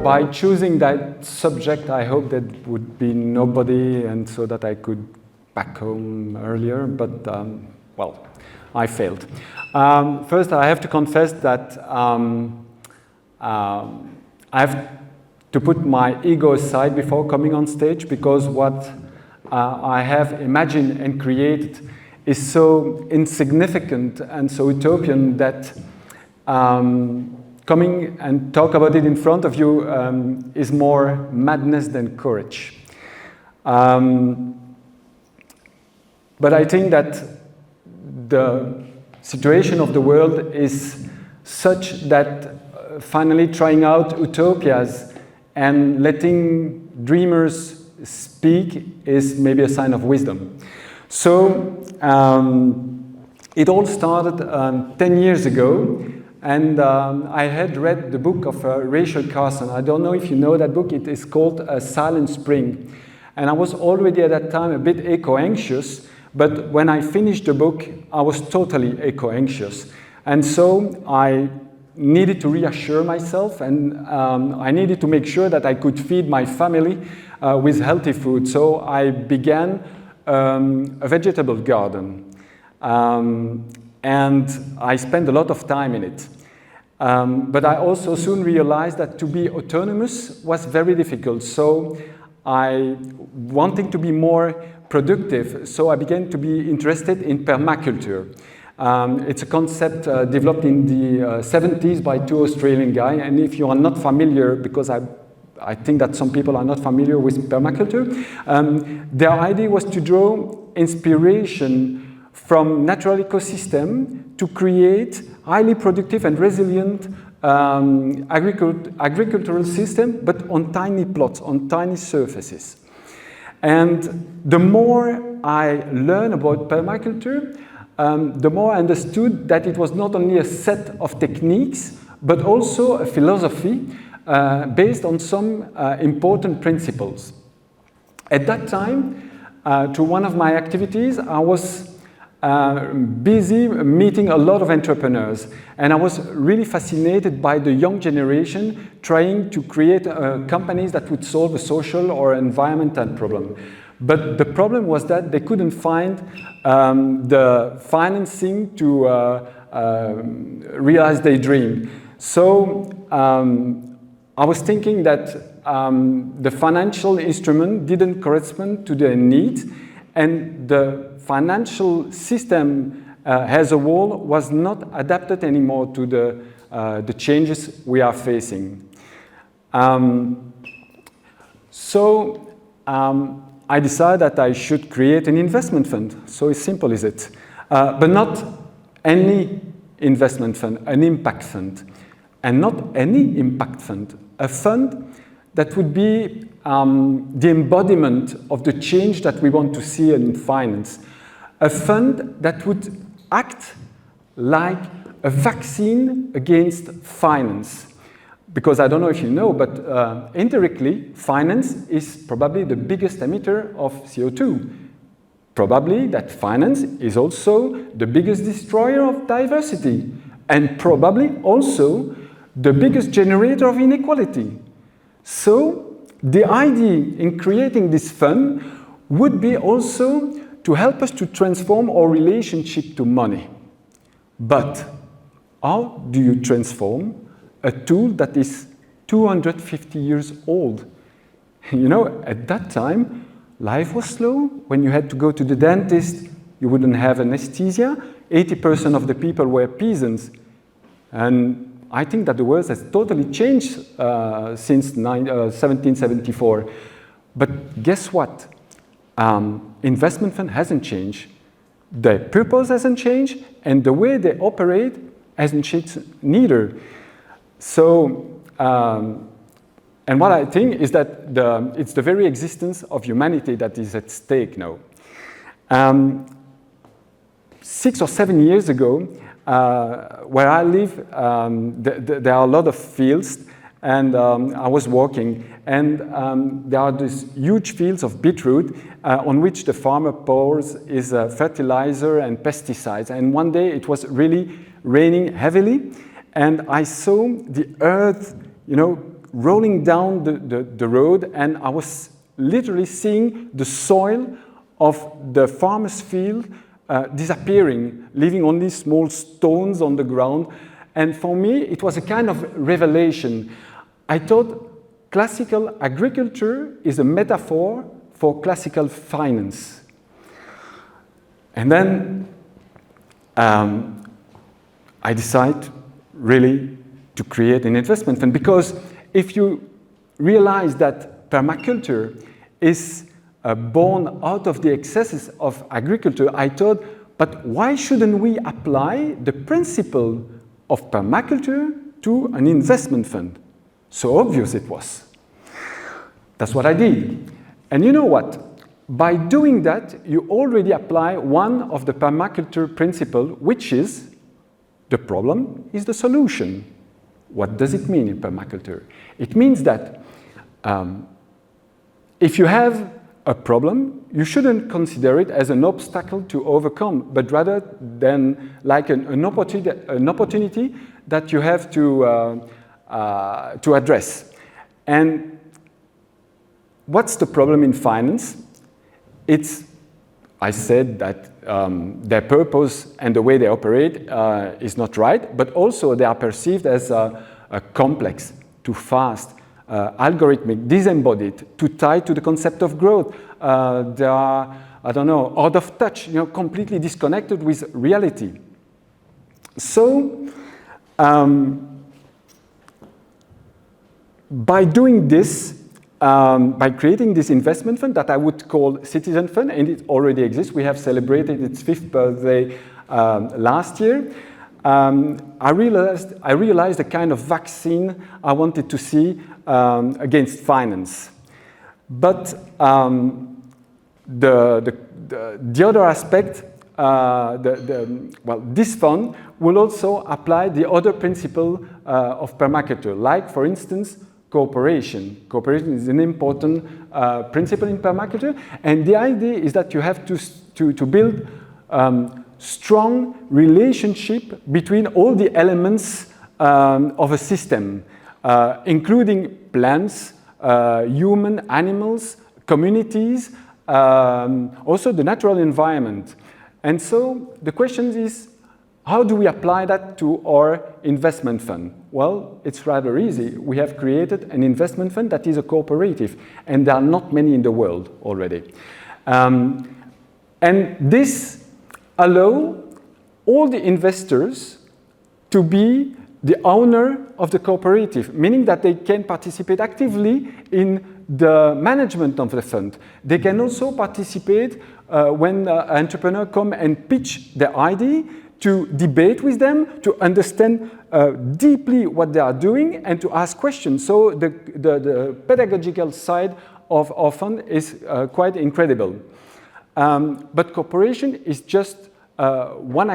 By choosing that subject, I hope that would be nobody, and so that I could back home earlier, but well, I failed. First, I have to confess that I have to put my ego aside before coming on stage, because what I have imagined and created is so insignificant and so utopian that coming and talk about it in front of you is more madness than courage. But I think that the situation of the world is such that finally trying out utopias and letting dreamers speak is maybe a sign of wisdom. So it all started 10 years ago. And I had read the book of Rachel Carson. I don't know if you know that book. It is called Silent Spring. And I was already at that time a bit eco-anxious, but when I finished the book, I was totally eco-anxious. And so I needed to reassure myself, and I needed to make sure that I could feed my family with healthy food. So I began a vegetable garden. And I spent a lot of time in it. But I also soon realized that to be autonomous was very difficult. So I wanted to be more productive, so I began to be interested in permaculture. It's a concept developed in the 70s by two Australian guys, and if you are not familiar, because I think that some people are not familiar with permaculture, their idea was to draw inspiration from natural ecosystem to create highly productive and resilient agricultural system, but on tiny plots, on tiny surfaces. And the more I learned about permaculture, the more I understood that it was not only a set of techniques, but also a philosophy based on some important principles. At that time, to one of my activities, I was busy meeting a lot of entrepreneurs, and I was really fascinated by the young generation trying to create companies that would solve a social or environmental problem. But the problem was that they couldn't find the financing to realize their dream. So I was thinking that the financial instrument didn't correspond to their needs, and the financial system as a whole was not adapted anymore to the changes we are facing. So I decided that I should create an investment fund. So as simple as it. But not any investment fund, an impact fund. And not any impact fund, a fund that would be the embodiment of the change that we want to see in finance. A fund that would act like a vaccine against finance. Because I don't know if you know, but indirectly, finance is probably the biggest emitter of CO2. Probably that finance is also the biggest destroyer of diversity, and probably also the biggest generator of inequality. So the idea in creating this fund would be also to help us to transform our relationship to money. But how do you transform a tool that is 250 years old? You know, at that time, life was slow. When you had to go to the dentist, you wouldn't have anesthesia. 80% of the people were peasants. And I think that the world has totally changed since 1774. But guess what? Investment fund hasn't changed. The purpose hasn't changed, and the way they operate hasn't changed neither. So, and what I think is that it's the very existence of humanity that is at stake now. 6 or 7 years ago, where I live, there are a lot of fields, and I was walking, and there are these huge fields of beetroot on which the farmer pours his fertilizer and pesticides. And one day it was really raining heavily, and I saw the earth, rolling down the road, and I was literally seeing the soil of the farmer's field disappearing, leaving only small stones on the ground. And for me, it was a kind of revelation. I thought classical agriculture is a metaphor for classical finance. And then I decided really to create an investment fund, because if you realize that permaculture is born out of the excesses of agriculture, I thought, but why shouldn't we apply the principle of permaculture to an investment fund? So obvious it was. That's what I did. And you know what? By doing that, you already apply one of the permaculture principles, which is the problem is the solution. What does it mean in permaculture? It means that if you have a problem, you shouldn't consider it as an obstacle to overcome, but rather than like an opportunity that you have to address. And what's the problem in finance? I said that their purpose and the way they operate is not right, but also they are perceived as a complex, too fast, algorithmic, disembodied, too tied to the concept of growth. They are, I don't know, out of touch, completely disconnected with reality. So, by doing this, by creating this investment fund that I would call Citizenfund, and it already exists, we have celebrated its 5th birthday last year, I realized the kind of vaccine I wanted to see against finance. But the other aspect, this fund will also apply the other principle of permaculture, like, for instance, cooperation. Cooperation is an important principle in permaculture, and the idea is that you have to build strong relationship between all the elements of a system, including plants, human, animals, communities, also the natural environment. And so the question is, how do we apply that to our investment fund? Well, it's rather easy. We have created an investment fund that is a cooperative, and there are not many in the world already. And this allows all the investors to be the owner of the cooperative, meaning that they can participate actively in the management of the fund. They can also participate when an entrepreneur comes and pitch their idea, to debate with them, to understand deeply what they are doing, and to ask questions. So the pedagogical side of our fund is quite incredible. But cooperation is just one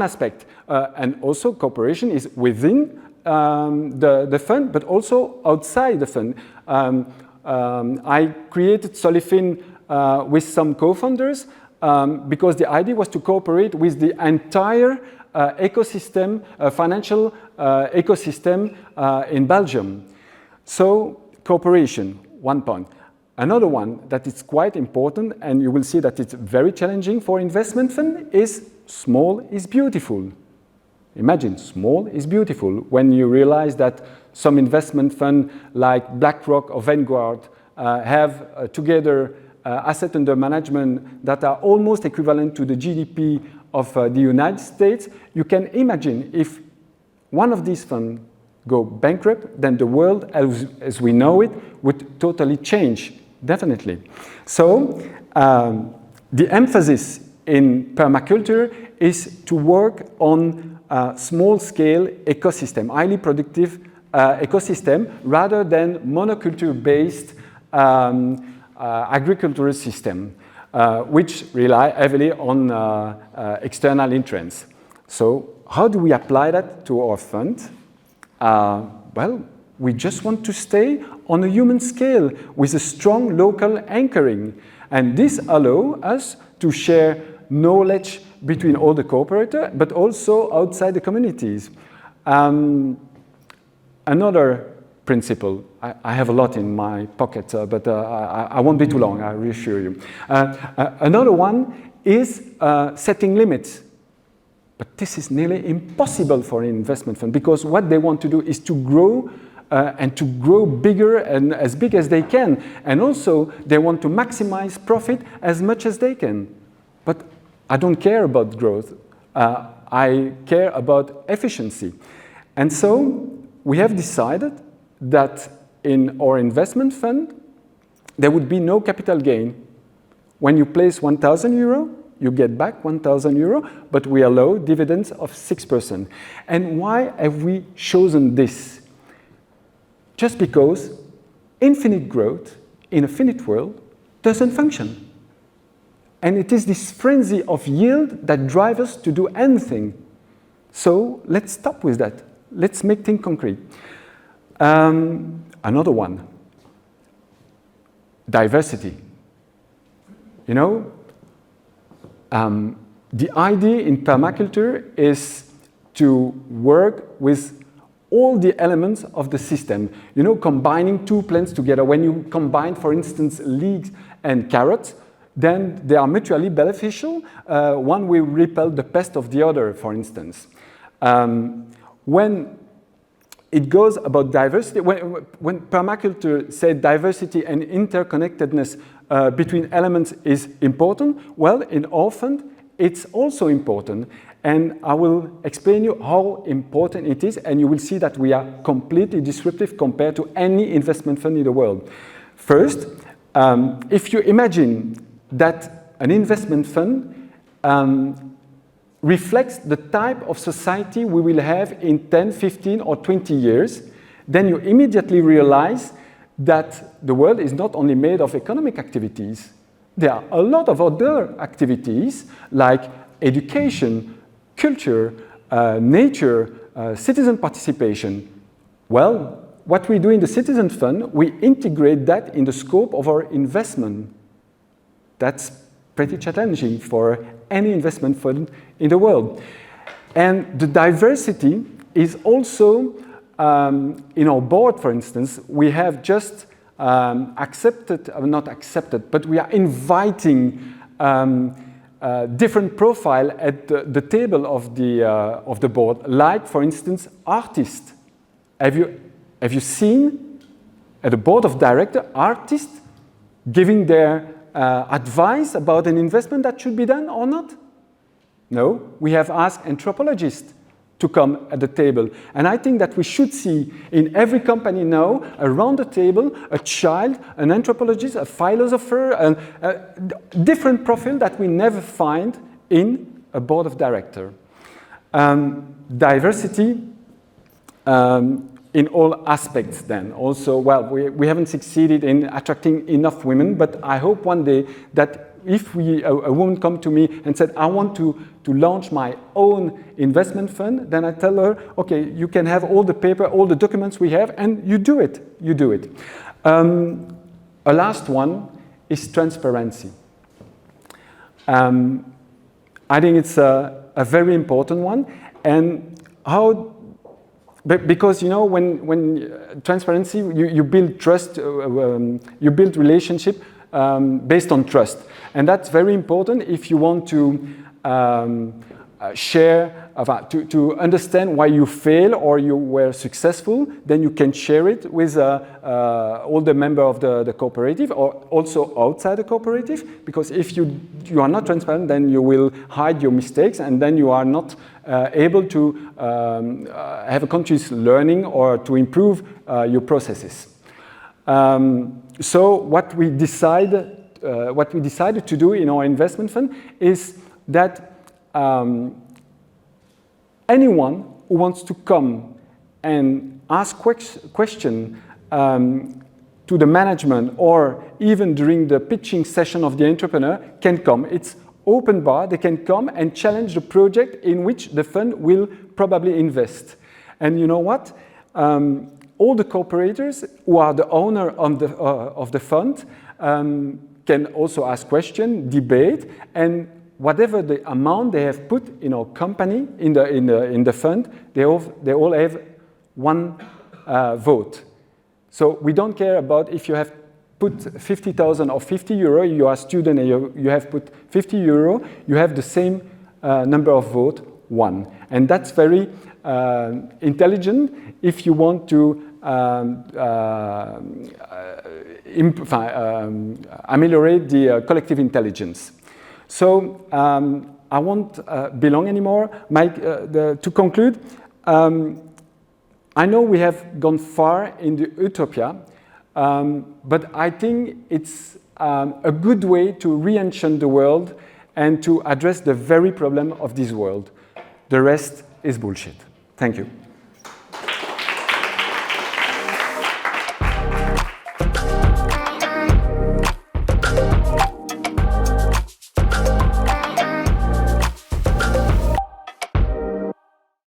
aspect. And also cooperation is within the fund, but also outside the fund. I created Solifin with some co-founders because the idea was to cooperate with the entire ecosystem, financial ecosystem in Belgium. So cooperation, one point. Another one that is quite important, and you will see that it's very challenging for investment fund, is small is beautiful. Imagine, small is beautiful when you realize that some investment fund like BlackRock or Vanguard have together assets under management that are almost equivalent to the GDP of the United States. You can imagine if one of these funds go bankrupt, then the world as we know it would totally change, definitely. So the emphasis in permaculture is to work on small-scale ecosystem, highly productive ecosystem, rather than monoculture-based agricultural system, which rely heavily on external entrants. So how do we apply that to our fund? Well, We just want to stay on a human scale with a strong local anchoring. And this allows us to share knowledge between all the cooperators, but also outside the communities. Another principle, I have a lot in my pocket, but I won't be too long, I reassure you. Another one is setting limits. But this is nearly impossible for an investment fund, because what they want to do is to grow and to grow bigger and as big as they can. And also, they want to maximize profit as much as they can. But I don't care about growth. I care about efficiency. And so, we have decided that in our investment fund, there would be no capital gain. When you place 1,000 euro, you get back 1,000 euro, but we allow dividends of 6%. And why have we chosen this? Just because infinite growth in a finite world doesn't function. And it is this frenzy of yield that drives us to do anything. So let's stop with that. Let's make things concrete. Another one, diversity. You know, the idea in permaculture is to work with all the elements of the system. You know, combining two plants together. When you combine, for instance, leeks and carrots, then they are mutually beneficial. One will repel the pest of the other, for instance. When it goes about diversity, when permaculture said diversity and interconnectedness between elements is important, well, in our fund, it's also important. And I will explain you how important it is, and you will see that we are completely disruptive compared to any investment fund in the world. First, if you imagine that an investment fund reflects the type of society we will have in 10, 15, or 20 years, then you immediately realize that the world is not only made of economic activities. There are a lot of other activities like education, culture, nature, citizen participation. Well, what we do in the Citizen Fund, we integrate that in the scope of our investment. That's pretty challenging for any investment fund in the world. And the diversity is also, in our board, for instance, we have just not accepted, but we are inviting different profile at the table of the board, like, for instance, artists. Have you seen at the board of directors artists giving their advice about an investment that should be done or not? No, we have asked anthropologists to come at the table. And I think that we should see in every company now, around the table, a child, an anthropologist, a philosopher, a different profile that we never find in a board of directors. Diversity in all aspects then. Also, well, we haven't succeeded in attracting enough women, but I hope one day that if a woman come to me and said, I want to launch my own investment fund, then I tell her, okay, you can have all the paper, all the documents we have, and you do it. You do it. A last one is transparency. I think it's a very important one. And how, because you know, when transparency, you build trust, you build relationship based on trust. And that's very important if you want to share, to understand why you fail or you were successful, then you can share it with all the members of the cooperative or also outside the cooperative, because if you are not transparent, then you will hide your mistakes and then you are not able to have a continuous learning or to improve your processes. So what we decided to do in our investment fund is that anyone who wants to come and ask question to the management or even during the pitching session of the entrepreneur can come. It's open bar. They can come and challenge the project in which the fund will probably invest. And you know what? all the cooperators who are the owner of the fund can also ask questions, debate, and whatever the amount they have put in our company, in the fund, they all have one vote. So we don't care about if you have put 50,000 or 50 euro, you are a student and you have put 50 euro, you have the same number of votes, 1. And that's very intelligent if you want to ameliorate the collective intelligence. So I won't belong anymore. To conclude, I know we have gone far in the utopia, but I think it's a good way to re-enchant the world and to address the very problem of this world. The rest is bullshit. Thank you.